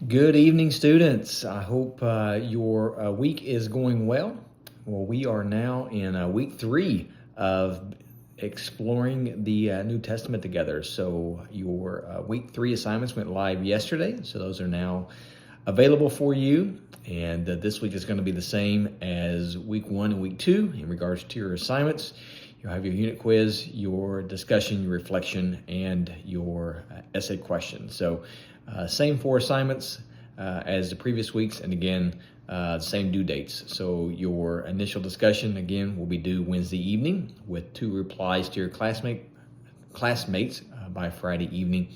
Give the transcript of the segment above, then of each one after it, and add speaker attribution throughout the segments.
Speaker 1: Good evening, students. I hope your week is going well. Well, we are now in week 3 of exploring the New Testament together. So, your week 3 assignments went live yesterday. So, those are now available for you. And this week is going to be the same as week 1 and week 2 in regards to your assignments. You'll have your unit quiz, your discussion, your reflection, and your essay questions. So, same 4 assignments as the previous weeks, and again, same due dates. So your initial discussion, again, will be due Wednesday evening with 2 replies to your classmates by Friday evening.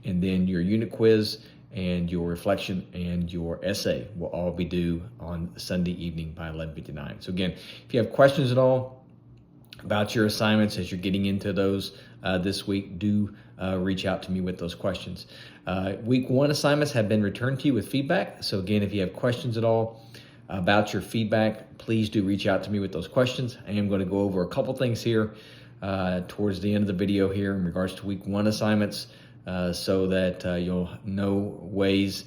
Speaker 1: And then your unit quiz and your reflection and your essay will all be due on Sunday evening by 11:59. So again, if you have questions at all about your assignments as you're getting into those this week, do reach out to me with those questions. Week 1 assignments have been returned to you with feedback. So again, if you have questions at all about your feedback, please do reach out to me with those questions. I am going to go over a couple things here towards the end of the video here in regards to week 1 assignments so that you'll know ways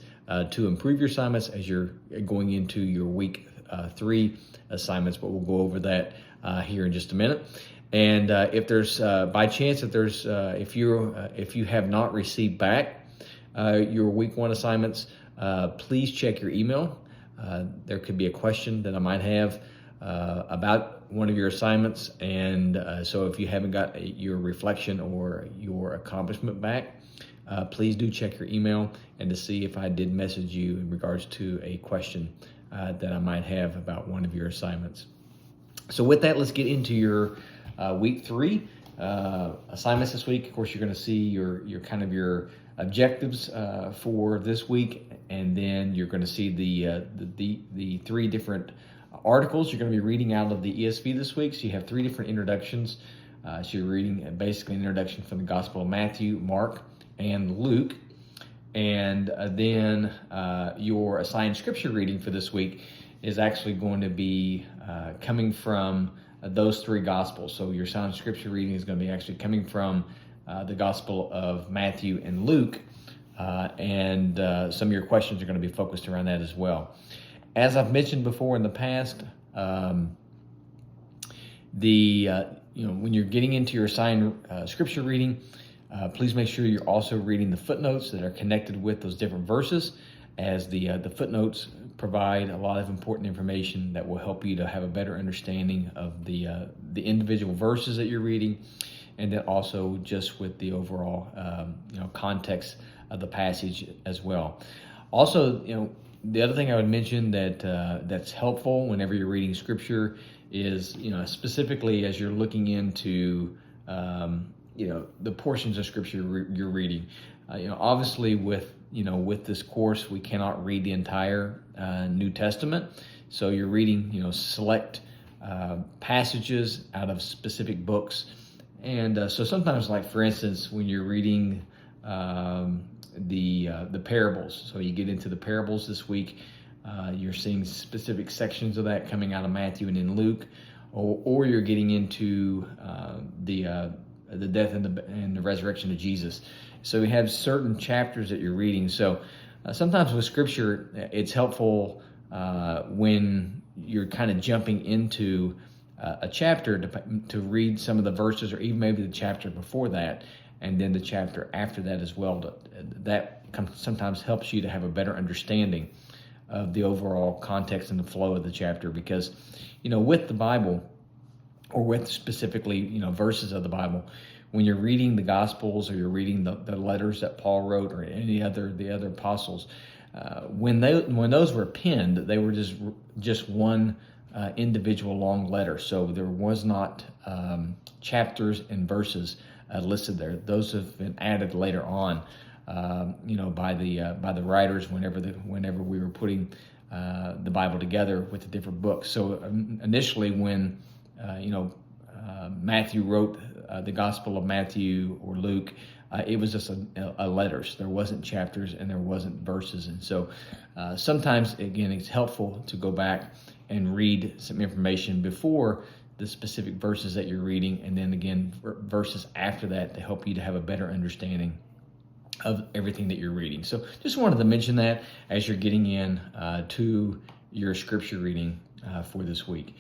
Speaker 1: to improve your assignments as you're going into your week 3 assignments, but we'll go over that here in just a minute. And if there's by chance if you have not received back your week 1 assignments, please check your email. There could be a question that I might have about one of your assignments, and so if you haven't got your reflection or your accomplishment back, please do check your email and to see if I did message you in regards to a question that I might have about one of your assignments. So with that, let's get into your week 3 assignments this week. Of course, you're going to see your objectives for this week, and then you're going to see the 3 different articles you're going to be reading out of the ESV this week. So you have 3 different introductions. So you're reading basically an introduction from the Gospel of Matthew, Mark, and Luke. And then your assigned scripture reading for this week is actually going to be coming from those 3 Gospels. So your assigned scripture reading is going to be actually coming from the Gospel of Matthew and Luke, and some of your questions are going to be focused around that as well. As I've mentioned before in the past, when you're getting into your assigned scripture reading, please make sure you're also reading the footnotes that are connected with those different verses, as the footnotes provide a lot of important information that will help you to have a better understanding of the individual verses that you're reading, and then also just with the overall context of the passage as well. Also, the other thing I would mention that's helpful whenever you're reading scripture is specifically as you're looking into the portions of scripture you're reading. Obviously with this course, we cannot read the entire New Testament. So you're reading, select passages out of specific books. And so sometimes, like for instance, when you're reading the parables, so you get into the parables this week, you're seeing specific sections of that coming out of Matthew and in Luke, or you're getting into the death and the resurrection of Jesus. So we have certain chapters that you're reading. So sometimes with scripture, it's helpful when you're kind of jumping into a chapter to read some of the verses, or even maybe the chapter before that, and then the chapter after that as well. That sometimes helps you to have a better understanding of the overall context and the flow of the chapter, because with the Bible, or with specifically verses of the Bible, when you're reading the Gospels or you're reading the letters that Paul wrote, or the other apostles, when those were penned, they were just one individual long letter. So there was not chapters and verses listed there. Those have been added later on, by the writers whenever we were putting the Bible together with the different books. So initially, when Matthew wrote the Gospel of Matthew or Luke, it was just a letters. There wasn't chapters and there wasn't verses. And so sometimes, again, it's helpful to go back and read some information before the specific verses that you're reading, and then again verses after that to help you to have a better understanding of everything that you're reading. So just wanted to mention that as you're getting in to your scripture reading for this week.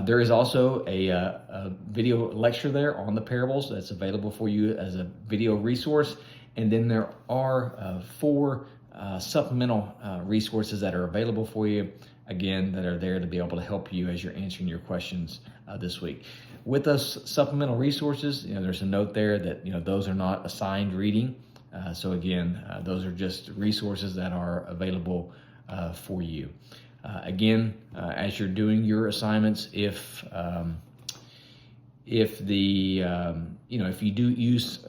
Speaker 1: There is also a video lecture there on the parables that's available for you as a video resource. And then there are 4 supplemental resources that are available for you, again, that are there to be able to help you as you're answering your questions this week. With those supplemental resources, there's a note there that, those are not assigned reading. So again, those are just resources that are available for you. Again, as you're doing your assignments, if you do use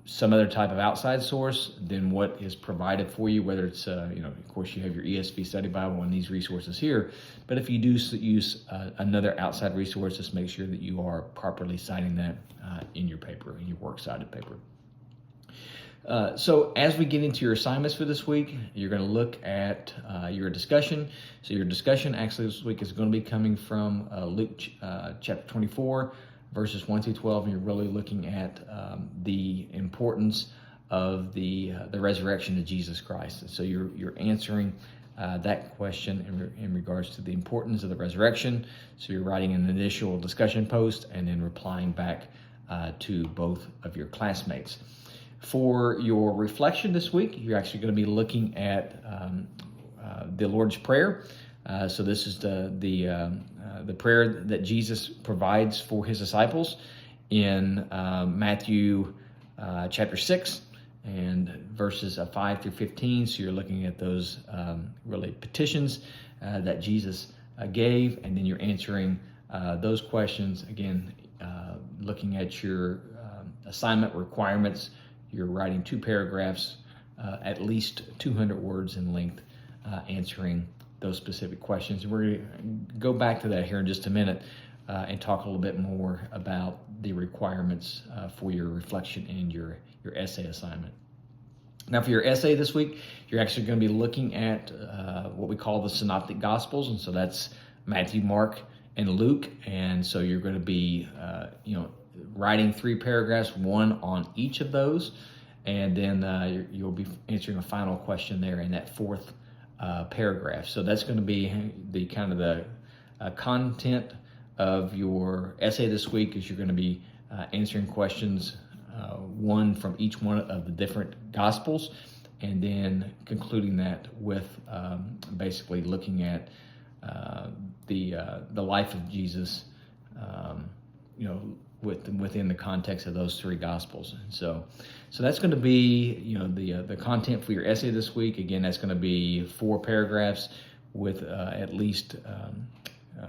Speaker 1: some other type of outside source than what is provided for you, whether it's, of course you have your ESV Study Bible and these resources here, but if you do use another outside resource, just make sure that you are properly citing that in your paper, in your works cited paper. So as we get into your assignments for this week, you're going to look at your discussion. So your discussion actually this week is going to be coming from Luke chapter 24, verses 1 through 12, and you're really looking at the importance of the resurrection of Jesus Christ. And so you're answering that question in regards to the importance of the resurrection. So you're writing an initial discussion post and then replying back to both of your classmates. For your reflection this week, you're actually going to be looking at the Lord's Prayer. So this is the prayer that Jesus provides for his disciples in Matthew chapter 6 and verses 5 through 15. So you're looking at those really petitions that Jesus gave, and then you're answering those questions. Again, looking at your assignment requirements. You're writing 2 paragraphs, at least 200 words in length, answering those specific questions. And we're going to go back to that here in just a minute and talk a little bit more about the requirements for your reflection and your essay assignment. Now, for your essay this week, you're actually going to be looking at what we call the Synoptic Gospels, and so that's Matthew, Mark, and Luke. And so you're going to be, writing 3 paragraphs, 1 on each of those, and then you'll be answering a final question there in that 4th paragraph. So that's going to be the kind of the content of your essay this week. Is you're going to be answering questions, 1 from each one of the different Gospels, and then concluding that with basically looking at the life of Jesus, within the context of those 3 Gospels. And so that's going to be, the content for your essay this week. Again, that's going to be 4 paragraphs with at least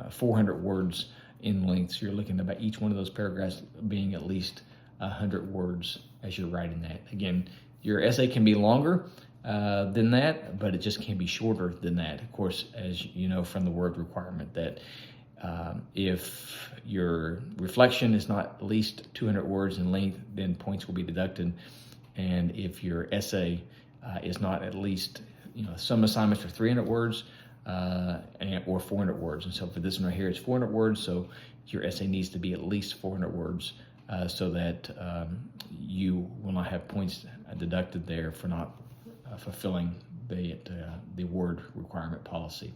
Speaker 1: 400 words in length. So you're looking about each one of those paragraphs being at least 100 words as you're writing that. Again, your essay can be longer than that, but it just can't be shorter than that. Of course, as you know from the word requirement, that if your reflection is not at least 200 words in length, then points will be deducted. And if your essay is not at least, some assignments are 300 words or 400 words. And so for this one right here, it's 400 words. So your essay needs to be at least 400 words so that you will not have points deducted there for not fulfilling the word requirement policy.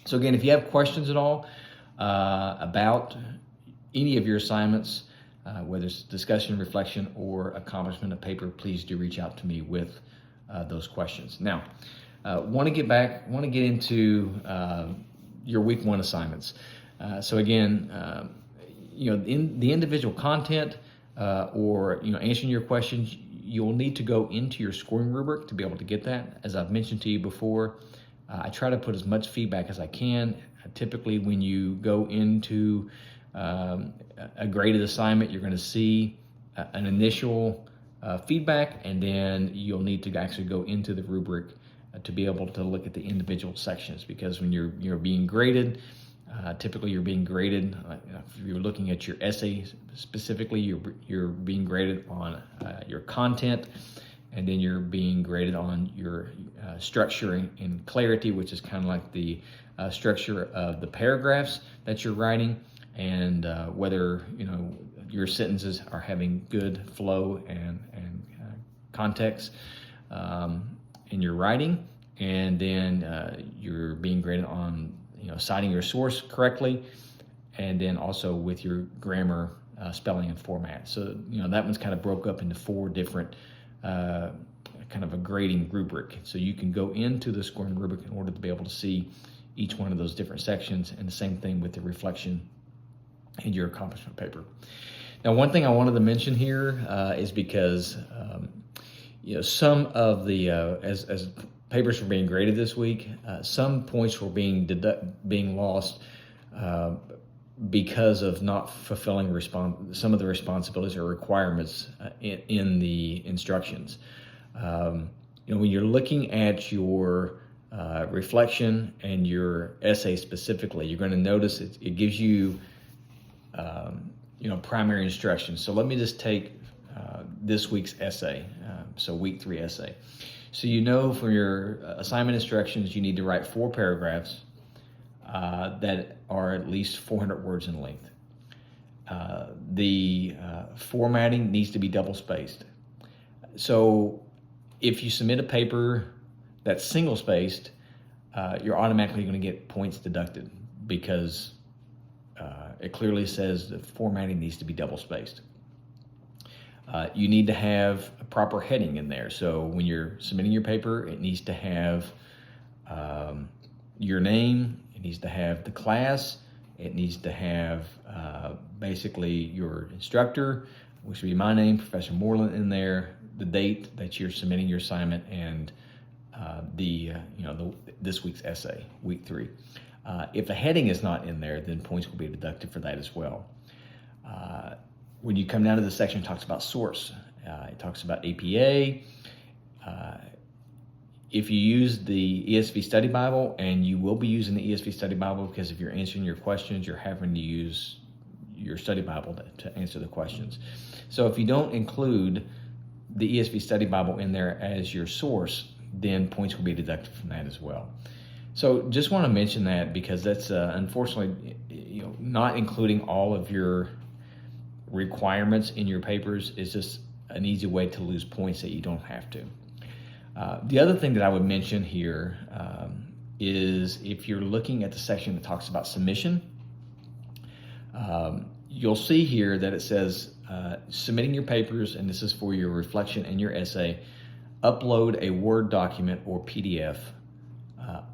Speaker 1: So again, if you have questions at all about any of your assignments, whether it's discussion, reflection, or accomplishment of paper, please do reach out to me with those questions. Now, want to get into your week 1 assignments. So again, in the individual content or answering your questions, you'll need to go into your scoring rubric to be able to get that. As I've mentioned to you before, I try to put as much feedback as I can. Typically, when you go into a graded assignment, you're going to see an initial feedback, and then you'll need to actually go into the rubric to be able to look at the individual sections. Because when you're being graded, typically you're being graded. If you're looking at your essay specifically, you're being graded on your content, and then you're being graded on your structure and clarity, which is kind of like the structure of the paragraphs that you're writing, and whether your sentences are having good flow and context. in your writing, and then you're being graded on citing your source correctly, and then also with your grammar, spelling, and format. So that one's kind of broke up into 4 different kind of a grading rubric. So you can go into the scoring rubric in order to be able to see each one of those different sections, and the same thing with the reflection in your accomplishment paper. Now, one thing I wanted to mention here is because some of the as papers were being graded this week, some points were being lost because of not fulfilling some of the responsibilities or requirements in the instructions. When you're looking at your reflection and your essay specifically, you're going to notice it gives you primary instructions. So let me just take this week's essay, so week 3 essay. So for your assignment instructions, you need to write 4 paragraphs that are at least 400 words in length. The formatting needs to be double spaced. So if you submit a paper that's single spaced, you're automatically going to get points deducted because it clearly says the formatting needs to be double spaced. You need to have a proper heading in there. So when you're submitting your paper, it needs to have your name, it needs to have the class, it needs to have basically your instructor, which would be my name, Professor Moreland, in there, the date that you're submitting your assignment, and this week's essay, week 3. If the heading is not in there, then points will be deducted for that as well. When you come down to the section, it talks about source. It talks about APA. If you use the ESV Study Bible, and you will be using the ESV Study Bible because if you're answering your questions, you're having to use your study Bible to answer the questions. So if you don't include the ESV Study Bible in there as your source, then points will be deducted from that as well. So just want to mention that because that's unfortunately, not including all of your requirements in your papers is just an easy way to lose points that you don't have to. The other thing that I would mention here is if you're looking at the section that talks about submission, you'll see here that it says submitting your papers, and this is for your reflection and your essay, upload a Word document or PDF.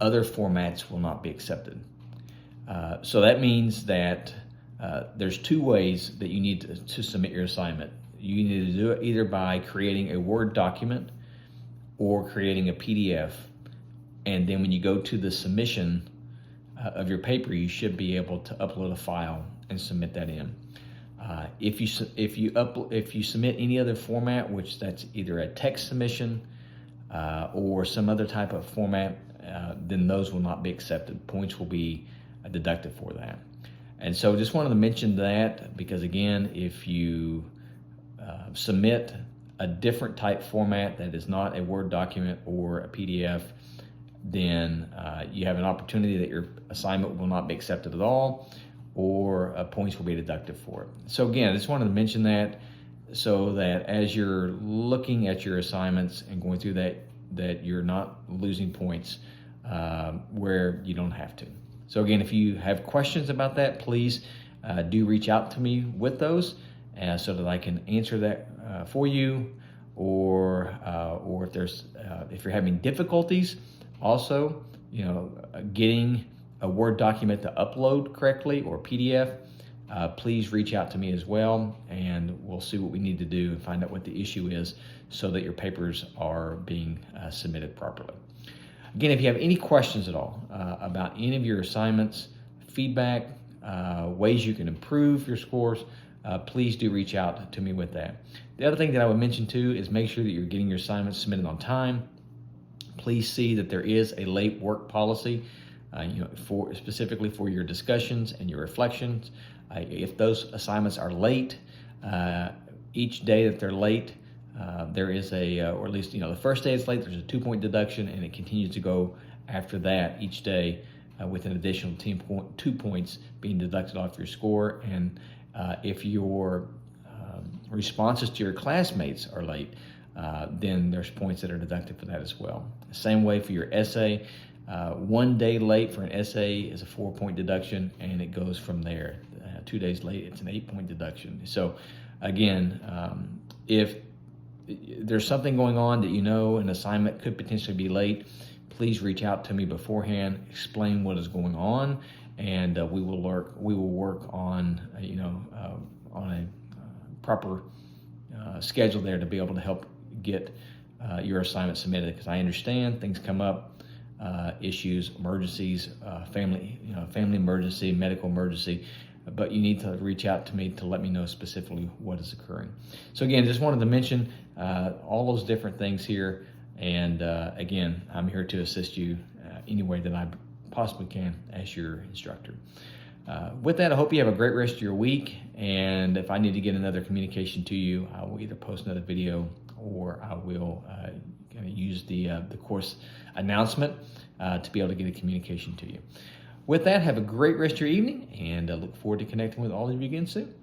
Speaker 1: Other formats will not be accepted. So that means that there's 2 ways that you need to submit your assignment. You need to do it either by creating a Word document or creating a PDF. And then when you go to the submission of your paper, you should be able to upload a file and submit that in. If you submit any other format, which that's either a text submission or some other type of format, then those will not be accepted. Points will be deducted for that. And so just wanted to mention that because, again, if you submit a different type format that is not a Word document or a PDF, then you have an opportunity that your assignment will not be accepted at all, or points will be deducted for it. So again, I just wanted to mention that so that as you're looking at your assignments and going through that you're not losing points where you don't have to. So again, if you have questions about that, please do reach out to me with those so that I can answer that for you, or if you're having difficulties also, getting a Word document to upload correctly or PDF, please reach out to me as well, and we'll see what we need to do and find out what the issue is so that your papers are being submitted properly. Again, if you have any questions at all about any of your assignments, feedback, ways you can improve your scores, please do reach out to me with that. The other thing that I would mention too is make sure that you're getting your assignments submitted on time. Please see that there is a late work policy, specifically for your discussions and your reflections. If those assignments are late, each day that they're late, there is or at least the first day it's late, there's a 2-point deduction, and it continues to go after that each day with an additional 2 points being deducted off your score. And if your responses to your classmates are late, then there's points that are deducted for that as well. Same way for your essay. 1 day late for an essay is a 4-point deduction, and it goes from there. 2 days late, it's an 8-point deduction. So again, if there's something going on that you know an assignment could potentially be late, please reach out to me beforehand, explain what is going on, and we will work on on a proper schedule there to be able to help get your assignment submitted. Because I understand things come up, issues, emergencies, family emergency, medical emergency, but you need to reach out to me to let me know specifically what is occurring. So again, just wanted to mention all those different things here. And again, I'm here to assist you any way that I possibly can as your instructor. With that, I hope you have a great rest of your week. And if I need to get another communication to you, I will either post another video or I will kind of use the course announcement to be able to get a communication to you. With that, have a great rest of your evening, and I look forward to connecting with all of you again soon.